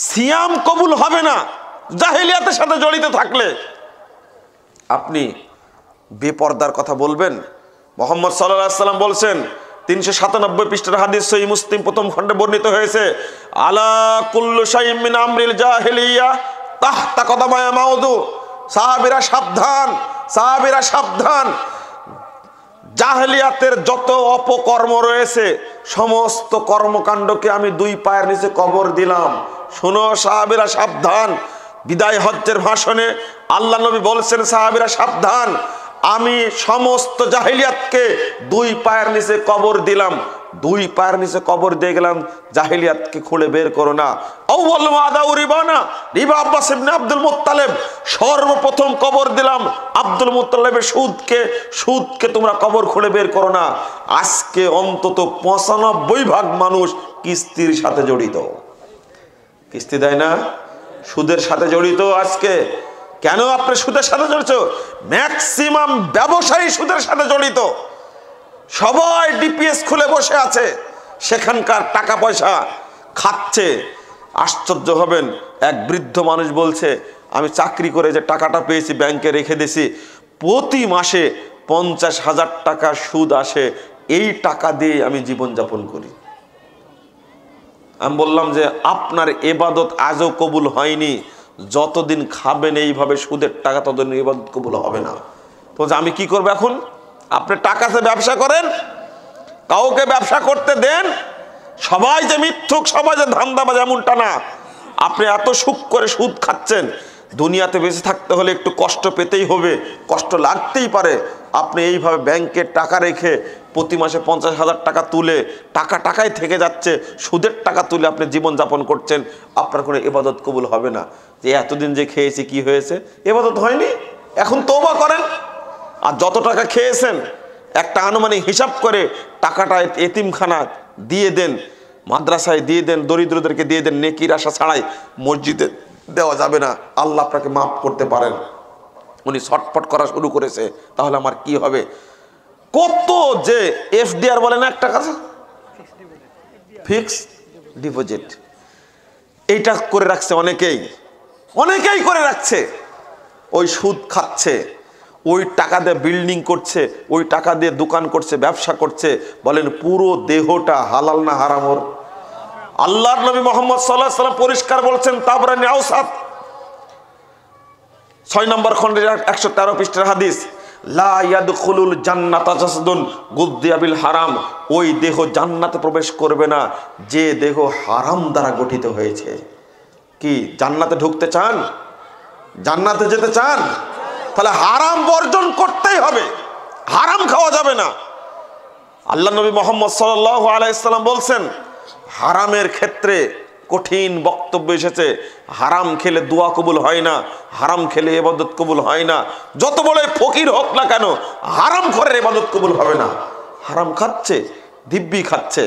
সিয়াম কবুল হবে না জাহেলিয়াতের সাথে জড়িত থাকলে। আপনি বেপরদার কথা বলবেন? মুহাম্মদ সাল্লাল্লাহু আলাইহি ওয়াসাল্লাম বলছেন, 397 পৃষ্ঠার হাদিস, সহিহ মুসলিম প্রথম খণ্ডে বর্ণিত হয়েছে, আলা কুল্লু শাইইন মিন আমরিল জাহেলিয়া তাহতা কদামায়া মাউদু। সাহাবীরা সাবধান, সাহাবীরা সাবধান, জাহেলিয়াতের যত অপকর্ম রয়েছে সমস্ত কর্মকাণ্ডকে আমি 2 পায়ের নিচে কবর দিলাম। শোনো সাহাবীরা সাবধান। বিদায় হজ্জের ভাষণে আল্লাহ নবী বলছেন, সাহাবীরা সাবধান, আমি সমস্ত জাহেলিয়াতকে 2 পায়ের নিচে কবর দিলাম। 2 পায়ের নিচে কবর দিয়ে গেলাম, জাহেলিয়াতকে খুলে বের করো না। আউয়াল মা আদাউ রিবানা, রিবা আব্বাস ইবনে আব্দুল মুত্তালিব, সর্বপ্রথম কবর দিলাম আব্দুল মুত্তালিবের সুদকে। সুদকে তোমরা কবর খুলে বের করো না। আজকে অন্তত 95% মানুষ কিস্তির সাথে জড়িত। কিস্তি দেয় না, সুদের সাথে জড়িত। আজকে কেন আপনি সুদের সাথে জড়িত? ম্যাক্সিমাম ব্যবসায়ী সুদের সাথে জড়িত। সবাই ডিপিএস খুলে বসে আছে, সেখানকার টাকা পয়সা খাচ্ছে। আশ্চর্য হবেন, এক বৃদ্ধ মানুষ বলছে, আমি চাকরি করে যে টাকাটা পেয়েছি ব্যাংকে রেখে দিয়েছি, প্রতি মাসে 50,000 টাকা সুদ আসে, এই টাকা দিয়ে আমি জীবনযাপন করি। আমি বললাম যে আপনার ইবাদত আজও কবুল হয়নি, যতদিন খাবেন এইভাবে সুদের টাকা ততদিন ইবাদত কবুল হবে না। তো আমি কি করব এখন? আপনি টাকাতে ব্যবসা করেন, কাউকে ব্যবসা করতে দেন, সবাই যে মিথ্যুক, সবাই যে ধান্দাবাজ এমনটা না। আপনি এত সুখ করে সুদ খাচ্ছেন, দুনিয়াতে বেঁচে থাকতে হলে একটু কষ্ট পেতেই হবে, কষ্ট লাগতেই পারে। আপনি এইভাবে ব্যাংকে টাকা রেখে প্রতি মাসে 50,000 টাকা তুলে টাকায় থেকে যাচ্ছে, সুদের টাকা তুলে আপনি জীবনযাপন করছেন, আপনার কোনো ইবাদত কবুল হবে না। যে এতদিন যে খেয়েছি কি হয়েছে? ইবাদত হয়নি। এখন তওবা করেন, আর যত টাকা খেয়েছেন একটা আনুমানিক হিসাব করে টাকাটা এতিমখানা দিয়ে দেন, মাদ্রাসায় দিয়ে দেন, দরিদ্রদেরকে দিয়ে দেন। নেকির আশা ছাড়াই মসজিদে দেওয়া যাবে না, আল্লাহ আপনাকে মাফ করতে পারেন। উনি ছটফট করা শুরু করেছে, তাহলে আমার কি হবে? কত যে এফডিআর বলে না একটা কাজ, ফিক্সড ডিপোজিট, এইটা করে রাখছে অনেকেই, অনেকেই করে রাখছে। ওই সুদ খাচ্ছে, ওই টাকা দিয়ে বিল্ডিং করছে, ওই টাকা দিয়ে দোকান করছে, ব্যবসা করছে। বলেন পুরো দেহটা হালাল না হারাম? ওর আল্লাহর নবী মুহাম্মদ সাল্লাল্লাহু আলাইহি ওয়াসাল্লাম পরিষ্কার বলছেন, তাবরানী আওসাত 6 নম্বর খণ্ডের 113 পৃষ্ঠার হাদিস, লা ইয়াদখুলুল জান্নাতা জাসাদুন গুদ্দিয়া বিল হারাম। ওই দেহ জান্নাতে প্রবেশ করবে না যে দেহ হারাম দ্বারা গঠিত হয়েছে। কি জান্নাতে ঢুকতে চান? জান্নাতে যেতে চান? তাহলে হারাম বর্জন করতেই হবে, হারাম খাওয়া যাবে না। আল্লাহ নবী মুহাম্মদ সাল্লাল্লাহু আলাইহি ওয়াসাল্লাম বলছেন, হারামের ক্ষেত্রে কঠিন বক্তব্য এসেছে। হারাম খেলে দোয়া কবুল হয় না, হারাম খেলে ইবাদত কবুল হয় না। যত বড় ফকির হোক না কেন, হারাম করে ইবাদত কবুল হবে না। হারাম খাচ্ছে, দিব্যি খাচ্ছে।